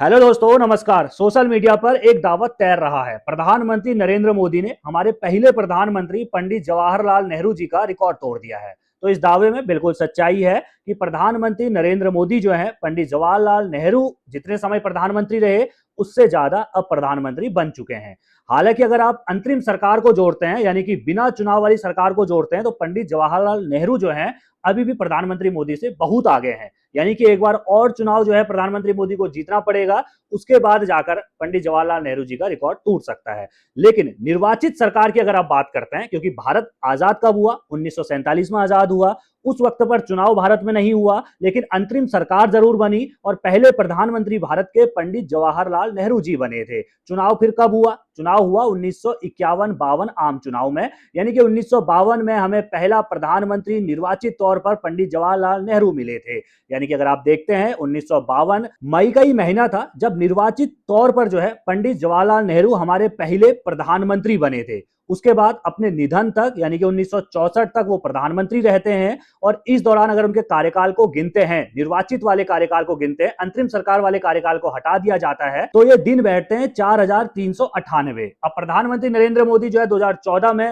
Hello दोस्तों, नमस्कार। Social media पर एक दावत तैर रहा है। प्रधानमंत्री नरेंद्र मोदी ने हमारे पहले प्रधानमंत्री पंडित जवाहरलाल नेहरू जी का रिकॉर्ड तोड़ दिया है। तो इस दावे में बिल्कुल सच्चाई है कि प्रधानमंत्री नरेंद्र मोदी जो है पंडित जवाहरलाल नेहरू जितने समय प्रधानमंत्री रहे उससे ज्यादा अब प्रधानमंत्री बन चुके हैं। हालांकि अगर आप अंतरिम सरकार को जोड़ते हैं, यानी कि बिना चुनाव वाली सरकार को जोड़ते हैं, तो पंडित जवाहरलाल नेहरू जो है अभी भी प्रधानमंत्री मोदी से बहुत आगे हैं। यानी कि एक बार और चुनाव जो है प्रधानमंत्री मोदी को जीतना पड़ेगा, उसके बाद जाकर पंडित जवाहरलाल नेहरू जी का रिकॉर्ड टूट सकता है। लेकिन निर्वाचित सरकार की अगर आप बात करते हैं, क्योंकि भारत आजाद कब हुआ? 1947 में आजाद हुआ। उस वक्त पर चुनाव भारत में नहीं हुआ, लेकिन अंतरिम सरकार जरूर बनी और पहले प्रधानमंत्री भारत के पंडित जवाहरलाल नेहरू जी बने थे। चुनाव फिर कब हुआ? चुनाव हुआ 1951-52 आम चुनाव में। यानी कि 1952 में हमें पहला प्रधानमंत्री निर्वाचित तौर पर पंडित जवाहरलाल नेहरू मिले थे। यानी कि अगर आप देखते हैं 1952 मई का ही महीना था जब निर्वाचित तौर पर जो है पंडित जवाहरलाल नेहरू हमारे पहले प्रधानमंत्री बने थे। उसके बाद अपने निधन तक यानी कि 1964 तक वो प्रधानमंत्री रहते हैं। और इस दौरान अगर उनके कार्यकाल को गिनते हैं, निर्वाचित वाले कार्यकाल को गिनते हैं, अंतरिम सरकार वाले कार्यकाल को हटा दिया जाता है, तो ये दिन बैठते हैं 4398। अब प्रधानमंत्री नरेंद्र मोदी जो है 2014 में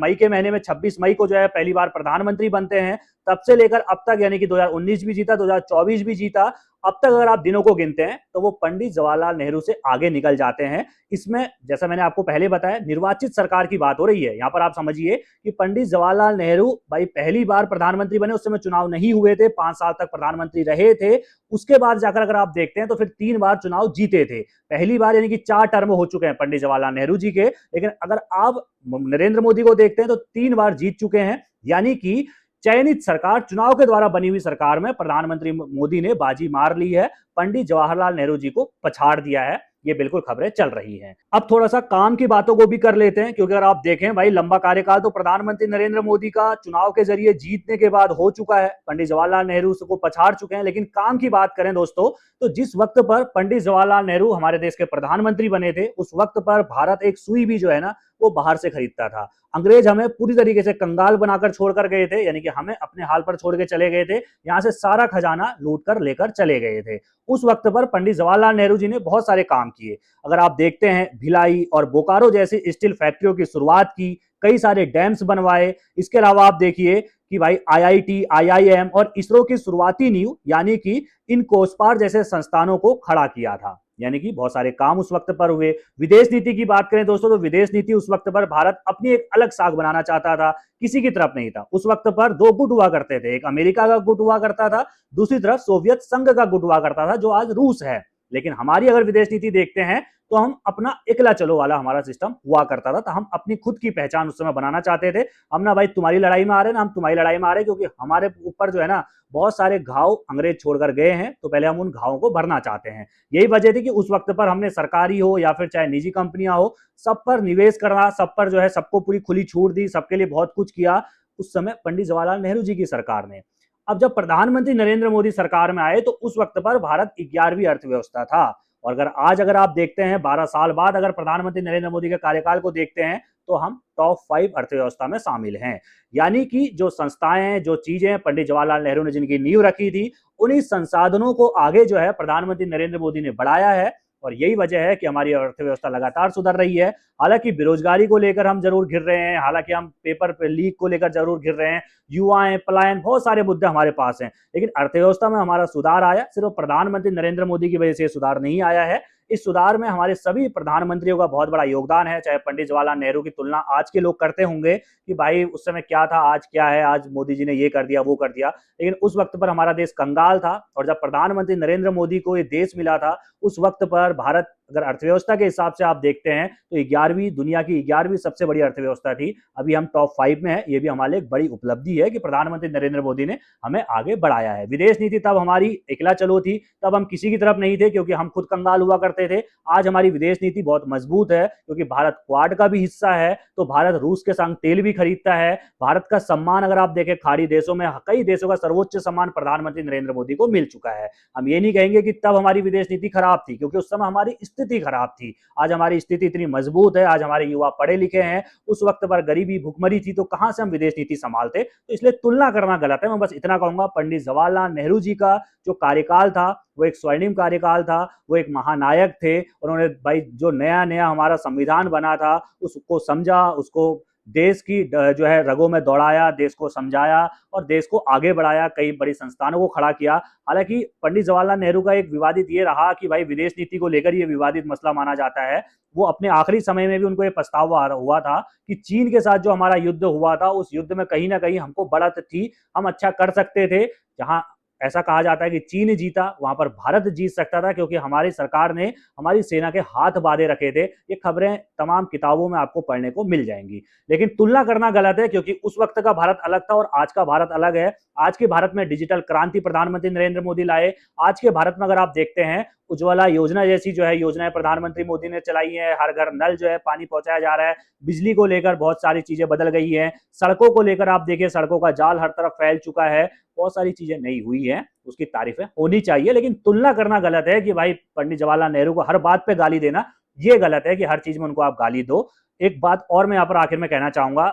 मई के महीने में 26 मई को जो है पहली बार प्रधानमंत्री बनते हैं। तब से लेकर अब तक यानी कि 2019 भी जीता, 2024 भी जीता, अब तक अगर आप दिनों को गिनते हैं तो वो पंडित जवाहरलाल नेहरू से आगे निकल जाते हैं। इसमें जैसा मैंने आपको पहले बताया, निर्वाचित सरकार की बात हो रही है। यहां पर आप समझिए कि पंडित जवाहरलाल नेहरू भाई पहली बार प्रधानमंत्री बने, उस समय चुनाव नहीं हुए थे, 5 साल तक प्रधानमंत्री रहे थे। उसके बाद जाकर अगर आप देखते हैं तो फिर 3 बार चुनाव जीते थे। पहली बार यानी कि 4 टर्म हो चुके हैं पंडित जवाहरलाल नेहरू जी के। लेकिन अगर आप नरेंद्र मोदी को देखते हैं तो 3 बार जीत चुके हैं। यानी कि चयनित सरकार, चुनाव के द्वारा बनी हुई सरकार में प्रधानमंत्री मोदी ने बाजी मार ली है, पंडित जवाहरलाल नेहरू जी को पछाड़ दिया है। ये बिल्कुल खबरें चल रही हैं। अब थोड़ा सा काम की बातों को भी कर लेते हैं, क्योंकि अगर आप देखें भाई लंबा कार्यकाल तो प्रधानमंत्री नरेंद्र मोदी का चुनाव के जरिए जीतने के बाद हो चुका है, पंडित जवाहरलाल नेहरू को पछाड़ चुके हैं। लेकिन काम की बात करें दोस्तों, तो जिस वक्त पर पंडित जवाहरलाल नेहरू हमारे देश के प्रधानमंत्री बने थे, उस वक्त पर भारत एक सुई भी जो है ना वो बाहर से खरीदता था। अंग्रेज हमें पूरी तरीके से कंगाल बनाकर छोड़कर गए थे, यानी कि हमें अपने हाल पर छोड़ के चले गए थे। यहां से सारा खजाना लूट कर लेकर चले गए थे। उस वक्त पर पंडित जवाहरलाल नेहरू जी ने बहुत सारे काम किए। अगर आप देखते हैं, भिलाई और बोकारो जैसी स्टील फैक्ट्रियों की शुरुआत की, कई सारे डैम्स बनवाए। इसके अलावा आप देखिए कि भाई आईआईटी, आईआईएम और इसरो की शुरुआती नींव यानी कि इन कोसपार जैसे संस्थानों को खड़ा किया था। यानी कि बहुत सारे काम उस वक्त पर हुए। विदेश नीति की बात करें दोस्तों, तो विदेश नीति उस वक्त पर भारत अपनी एक अलग साख बनाना चाहता था, किसी की तरफ नहीं था। उस वक्त पर 2 गुट हुआ करते थे, एक अमेरिका का गुट हुआ करता था, दूसरी तरफ सोवियत संघ का गुट हुआ करता था जो आज रूस है। लेकिन हमारी अगर विदेश नीति देखते हैं तो हम अपना एकला चलो वाला हमारा सिस्टम हुआ करता था। तो हम अपनी खुद की पहचान उस समय बनाना चाहते थे। हम ना भाई तुम्हारी लड़ाई में आ रहे हैं, ना हम तुम्हारी लड़ाई में आ रहे हैं, क्योंकि हमारे ऊपर जो है ना बहुत सारे घाव अंग्रेज छोड़कर गए हैं, तो पहले हम उन घावों को भरना चाहते हैं। यही वजह थी कि उस वक्त पर हमने सरकारी हो या फिर चाहे निजी कंपनियां हो, सब पर निवेश करना, सब पर जो है सबको पूरी खुली छूट दी, सबके लिए बहुत कुछ किया उस समय पंडित जवाहरलाल नेहरू जी की सरकार ने। अब जब प्रधानमंत्री नरेंद्र मोदी सरकार में आए तो उस वक्त पर भारत 11वीं अर्थव्यवस्था था। और अगर आप देखते हैं 12 साल बाद अगर प्रधानमंत्री नरेंद्र मोदी के कार्यकाल को देखते हैं तो हम टॉप 5 अर्थव्यवस्था में शामिल हैं। यानी कि जो संस्थाएं हैं, जो चीजें पंडित जवाहरलाल नेहरू ने जिनकी नींव रखी थी, उन्हीं संसाधनों को आगे जो है प्रधानमंत्री नरेंद्र मोदी ने बढ़ाया है। और यही वजह है कि हमारी अर्थव्यवस्था लगातार सुधर रही है। हालांकि बेरोजगारी को लेकर हम जरूर घिर रहे हैं, हालांकि हम पेपर पे लीक को लेकर जरूर घिर रहे हैं, युवाएं, पलायन, बहुत सारे मुद्दे हमारे पास हैं। लेकिन अर्थव्यवस्था में हमारा सुधार आया, सिर्फ प्रधानमंत्री नरेंद्र मोदी की वजह से सुधार नहीं आया है। इस सुधार में हमारे सभी प्रधानमंत्रियों का बहुत बड़ा योगदान है। चाहे पंडित जवाहरलाल नेहरू की तुलना आज के लोग करते होंगे कि भाई उस समय क्या था, आज क्या है, आज मोदी जी ने ये कर दिया, वो कर दिया, लेकिन उस वक्त पर हमारा देश कंगाल था। और जब प्रधानमंत्री नरेंद्र मोदी को ये देश मिला था, उस वक्त पर भारत अगर अर्थव्यवस्था के हिसाब से आप देखते हैं तो 11वीं, दुनिया की 11वीं सबसे बड़ी अर्थव्यवस्था थी। अभी हम टॉप 5 में है। ये भी हमारे एक बड़ी उपलब्धि है कि प्रधानमंत्री नरेंद्र मोदी ने हमें आगे बढ़ाया है। विदेश नीति तब हमारी एकला चलो थी, तब हम किसी की तरफ नहीं थे क्योंकि हम खुद कंगाल हुआ करते थे। आज हमारी विदेश नीति बहुत मजबूत है क्योंकि भारत क्वाड का भी हिस्सा है, तो भारत रूस के संग तेल भी खरीदता है। भारत का सम्मान अगर आप देखें खाड़ी देशों में, कई देशों का सर्वोच्च सम्मान प्रधानमंत्री नरेंद्र मोदी को मिल चुका है। हम ये नहीं कहेंगे कि तब हमारी विदेश नीति खराब थी, क्योंकि उस समय हमारी स्थिति खराब थी। आज हमारी स्थिति इतनी मजबूत है, आज हमारे युवा पढ़े लिखे हैं। उस वक्त पर गरीबी भुखमरी थी, तो कहां से हम विदेश नीति संभालते? तो इसलिए तुलना करना गलत है। मैं बस इतना कहूंगा, पंडित जवाहरलाल नेहरू जी का जो कार्यकाल था वो एक स्वर्णिम कार्यकाल था, वो एक महानायक थे। उन्होंने भाई जो नया नया हमारा संविधान बना था उसको समझा, उसको देश की जो है रगों में दौड़ाया, देश को समझाया और देश को आगे बढ़ाया, कई बड़ी संस्थानों को खड़ा किया। हालांकि पंडित जवाहरलाल नेहरू का एक विवादित ये रहा कि भाई विदेश नीति को लेकर ये विवादित मसला माना जाता है। वो अपने आखिरी समय में भी उनको ये पछतावा हुआ था कि चीन के साथ जो हमारा युद्ध हुआ था उस युद्ध में कहीं ना कहीं हमको बढ़त थी, हम अच्छा कर सकते थे। जहां ऐसा कहा जाता है कि चीन जीता वहां पर भारत जीत सकता था, क्योंकि हमारी सरकार ने हमारी सेना के हाथ बांधे रखे थे। ये खबरें तमाम किताबों में आपको पढ़ने को मिल जाएंगी। लेकिन तुलना करना गलत है, क्योंकि उस वक्त का भारत अलग था और आज का भारत अलग है। आज के भारत में डिजिटल क्रांति प्रधानमंत्री नरेंद्र मोदी लाए। आज के भारत में अगर आप देखते हैं उज्ज्वला योजना जैसी जो है योजनाएं प्रधानमंत्री मोदी ने चलाई है। हर घर नल जो है पानी पहुंचाया जा रहा है। बिजली को लेकर बहुत सारी चीजें बदल गई हैं। सड़कों को लेकर आप देखिए, सड़कों का जाल हर तरफ फैल चुका है। बहुत सारी चीजें नई हुई हैं, उसकी तारीफें होनी चाहिए। लेकिन तुलना करना गलत है कि भाई पंडित जवाहरलाल नेहरू को हर बात पे गाली देना, ये गलत है कि हर चीज में उनको आप गाली दो। एक बात और मैं यहाँ पर आखिर में कहना चाहूंगा,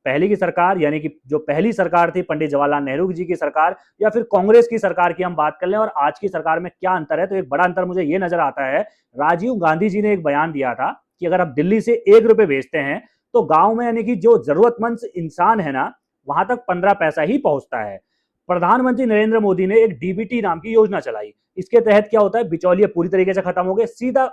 पहले की सरकार यानी कि जो पहली सरकार थी पंडित जवाहरलाल नेहरू जी की सरकार, या फिर कांग्रेस की सरकार की हम बात कर लें, और आज की सरकार में क्या अंतर है, तो एक बड़ा अंतर मुझे ये नजर आता है। राजीव गांधी जी ने एक बयान दिया था कि अगर आप दिल्ली से 1 रुपए भेजते हैं तो गांव में यानी कि जो जरूरतमंद इंसान है ना, वहां तक 15 पैसा ही पहुंचता है। प्रधानमंत्री नरेंद्र मोदी ने एक डीबीटी नाम की योजना चलाई। इसके तहत क्या होता है, बिचौलिए पूरी तरीके से खत्म हो गए। सीधा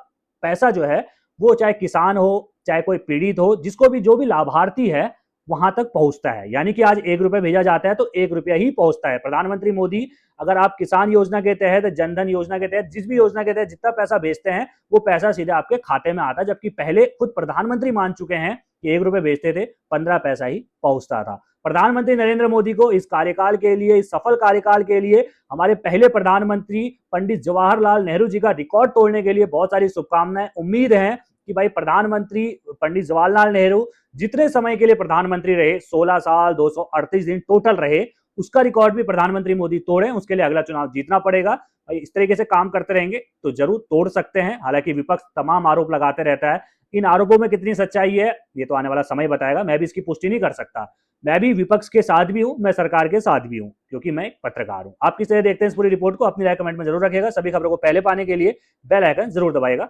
पैसा जो है वो चाहे किसान हो चाहे कोई पीड़ित हो, जिसको भी जो भी लाभार्थी है वहां तक पहुंचता है। यानी कि आज 1 रुपए भेजा जाता है तो 1 रुपया ही पहुंचता है। प्रधानमंत्री मोदी अगर आप किसान योजना के तहत, जनधन योजना के तहत, जिस भी योजना के तहत जितना पैसा भेजते हैं वो पैसा सीधे आपके खाते में आता है। जबकि पहले खुद प्रधानमंत्री मान चुके हैं कि 1 रुपए भेजते थे 15 पैसा ही पहुंचता था। प्रधानमंत्री नरेंद्र मोदी को इस कार्यकाल के लिए, इस सफल कार्यकाल के लिए, हमारे पहले प्रधानमंत्री पंडित जवाहरलाल नेहरू जी का रिकॉर्ड तोड़ने के लिए बहुत सारी शुभकामनाएं। उम्मीद है कि भाई प्रधानमंत्री पंडित जवाहरलाल नेहरू जितने समय के लिए प्रधानमंत्री रहे, 16 साल 238 दिन टोटल रहे, उसका रिकॉर्ड भी प्रधानमंत्री मोदी तोड़े। उसके लिए अगला चुनाव जीतना पड़ेगा। भाई इस तरीके से काम करते रहेंगे तो जरूर तोड़ सकते हैं। हालांकि विपक्ष तमाम आरोप लगाते रहता है, इन आरोपों में कितनी सच्चाई है ये तो आने वाला समय बताएगा। मैं भी इसकी पुष्टि नहीं कर सकता। मैं भी विपक्ष के साथ भी हूं, मैं सरकार के साथ भी हूं, क्योंकि मैं एक पत्रकार हूं। आप किस तरह देखते हैं इस पूरी रिपोर्ट को, अपनी राय कमेंट में जरूर रखिएगा। सभी खबरों को पहले पाने के लिए बेल आइकन जरूर दबाइएगा।